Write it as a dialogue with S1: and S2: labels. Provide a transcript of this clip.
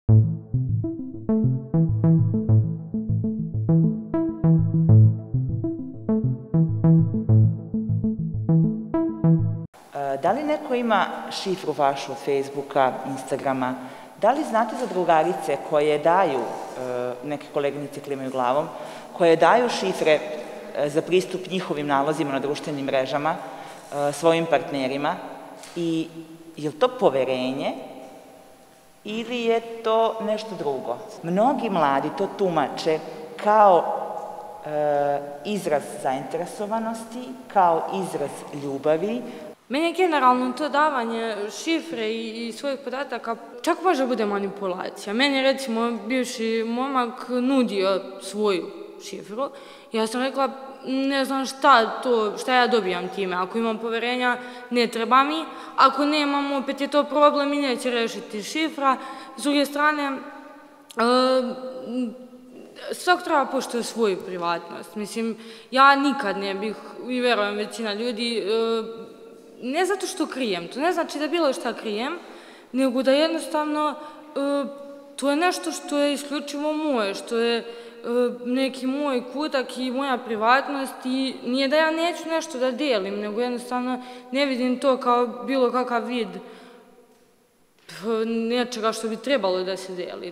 S1: Da li neko ima šifru vašu od Facebooka, Instagrama? Da li znate za drugarice koje daju, neke koleginice klimaju glavom, koje daju šifre za pristup njihovim nalozima na društvenim mrežama svojim partnerima i je li to poverenje ili je to nešto drugo? Mnogi mladi to tumače kao izraz zainteresovanosti, kao izraz ljubavi.
S2: Meni je generalno to davanje šifre i svojih podataka čak može bude manipulacija. Meni je recimo bivši momak nudio svoju šifru. Ja sam rekla, ne znam šta ja dobijam time. Ako imam poverenja, ne treba mi. Ako nemam, opet je to problem i neće rešiti šifra. S druge strane, svak treba poštuje svoju privatnost. Mislim, ja nikad ne bih, i verujem većina ljudi, ne zato što krijem, to ne znači da bilo šta krijem, nego da jednostavno to je nešto što je isključivo moje, što je neki moj kutak i moja privatnost i nije da ja neću nešto da delim, nego jednostavno ne vidim to kao bilo kakav vid nečega što bi trebalo da se deli.